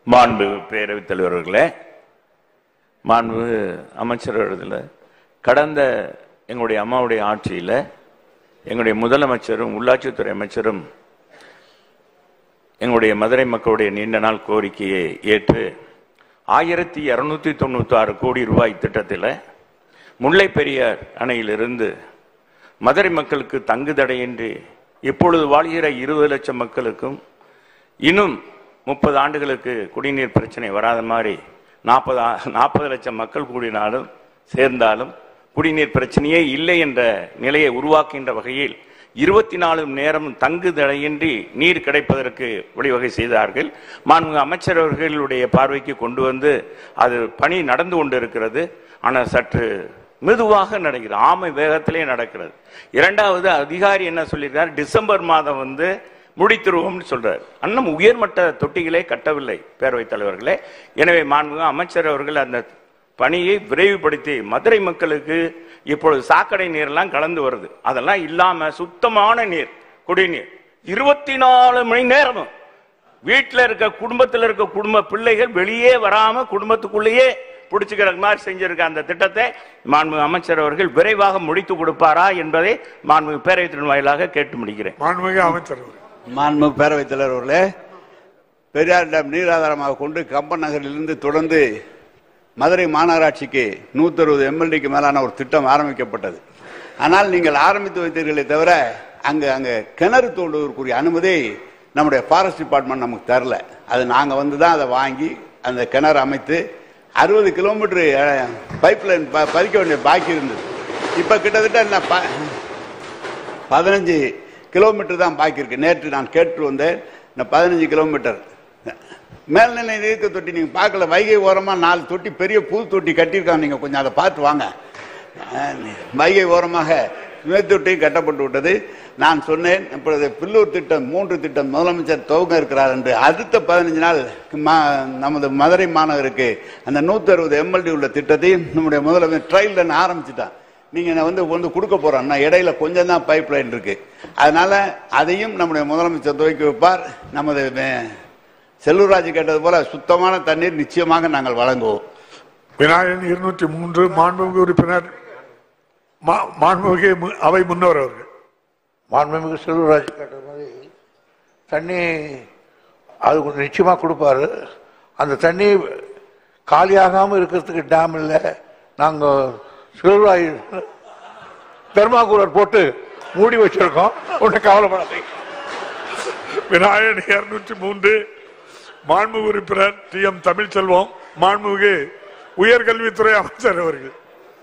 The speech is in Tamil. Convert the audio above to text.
மாண்பு பேரவைத் தலைவர்களே, மாண்பு அமைச்சர்கள், கடந்த எங்களுடைய அம்மாவுடைய ஆட்சியில் எங்களுடைய முதலமைச்சரும் உள்ளாட்சித்துறை அமைச்சரும் எங்களுடைய மதுரை மக்களுடைய நீண்ட நாள் கோரிக்கையை ஏற்று 1296 கோடி ரூபாய் திட்டத்தில் முல்லை பெரியார் அணையிலிருந்து மதுரை மக்களுக்கு தங்கு தடையின்றி இப்பொழுது வாழ்கிற 20 லட்சம் மக்களுக்கும் இன்னும் 30 ஆண்டுகளுக்கு குடிநீர் பிரச்சனை வராத மாதிரி 40 லட்சம் மக்கள் கூடினாலும் சேர்ந்தாலும் குடிநீர் பிரச்சனையே இல்லை என்ற நிலையை உருவாக்குகின்ற வகையில் 24 மணி நேரம் தங்கு தடையின்றி நீர் கிடைப்பதற்கு வழிவகை செய்தார்கள். மாண்புமிகு அமைச்சர் அவர்களுடைய பார்வைக்கு கொண்டு வந்து அது பணி நடந்து கொண்டிருக்கிறது. ஆனால் சற்று மெதுவாக நடக்கிறது, ஆமை வேகத்திலே நடக்கிறது. இரண்டாவது அதிகாரி என்ன சொல்லியிருக்கார், டிசம்பர் மாதம் முடித்துருவோம்னு சொல்றார். அன்னும் உயர்மட்ட தொட்டிகளே கட்டவில்லை பேரவைத் தலைவர்களே. எனவே மாண்புமிகு அமைச்சர் அவர்கள் அந்த பணியை விரைவுபடுத்தி மதுரை மக்களுக்கு இப்பொழுது சாக்கடை நீர்லாம் கலந்து வருது, அதெல்லாம் இல்லாம சுத்தமான நீர், குடிநீர் 24 மணி நேரமும் வீட்டில் இருக்க குடும்பத்தில் இருக்க குடும்ப பிள்ளைகள் வெளியே வராம குடும்பத்துக்குள்ளேயே பிடிச்சுக்கிற மாதிரி செஞ்சிருக்க அந்த திட்டத்தை மாண்புமிகு அமைச்சர் அவர்கள் விரைவாக முடித்து கொடுப்பாரா என்பதை மாண்புமிகு பேரவைத்தின் வாயிலாக கேட்டு முடிக்கிறேன். மாண்புமிகு அமைச்சர், மாண்புமிகு பேரவைத் தலைவர்களே, பெரியார் டேம் நீராதாரமாக கொண்டு கம்பன் நகரிலிருந்து தொடர்ந்து மதுரை மாநகராட்சிக்கு 160 எம்எல்டிக்கு மேலான ஒரு திட்டம் ஆரம்பிக்கப்பட்டது. ஆனால் நீங்கள் ஆரம்பித்து வைத்தீர்களே தவிர அங்கே கிணறு தோண்டுவதற்குரிய அனுமதி நம்முடைய ஃபாரஸ்ட் டிபார்ட்மெண்ட் நமக்கு தரல. அது நாங்கள் தான் அதை வாங்கி அந்த கிணறு அமைத்து 60 கிலோமீட்டர் பைப் லைன் பதிக்க வேண்டிய பாக்கி இருந்தது. இப்போ கிட்டத்தட்ட 15 கிலோமீட்டர் தான் பாக்கி இருக்கு. நேற்று நான் கேட்டு வந்தேன், இந்த 15 கிலோமீட்டர் மேல்நிலை நீர்க்க தொட்டி நீங்க பார்க்கல. வைகை ஓரமா 4 தொட்டி பெரிய புது தொட்டி கட்டியிருக்காங்க, நீங்க கொஞ்சம் அதை பார்த்து வாங்க. வைகை ஓரமாக தொட்டி கட்டப்பட்டு விட்டது. நான் சொன்னேன், இப்பொழுது பில்லூர் திட்டம் 3 திட்டம் முதலமைச்சர் துவங்க இருக்கிறார் என்று. அடுத்த 15 நாள் நமது மதுரை மாநகருக்கு அந்த 160 எம்எல்டி உள்ள திட்டத்தை நம்முடைய முதலமைச்சர் ட்ரையல் ரன் ஆரம்பிச்சுட்டான். நீங்க கொடுக்க போறோம், இடையில கொஞ்சம் தான் பைப் லைன் இருக்கு. அதனால அதையும் நம்முடைய முதலமைச்சர் துவக்கி வைப்பார். நமது செல்லூர்ராஜ் கேட்டது போல சுத்தமான தண்ணீர் நிச்சயமாக நாங்கள் வழங்குவோம். விநாயகன் 203 மாண்புமிகு உறுப்பினர் மாண்புமிகு அவை முன்னவர் அவர்கள். மாண்புமிகு செல்லூர்ராஜ் கேட்டது மாதிரி தண்ணி அது நிச்சயமா கொடுப்பாரு. அந்த தண்ணி காலியாகாம இருக்கிறதுக்கு டேம் இல்லை, நாங்க செல்லூர்ராஜ் தெர்மாகூலர் போட்டு மூடி வச்சிருக்கோம், ஒன்னும் கவலைப்படாதீங்க. விநாயகன் 203 மாண்புமிகு உறுப்பினர் டி.எம். தமிழ்ச்செல்வம் மாண்புமிகு உயர்கல்வித்துறை அமைச்சர் அவர்கள்.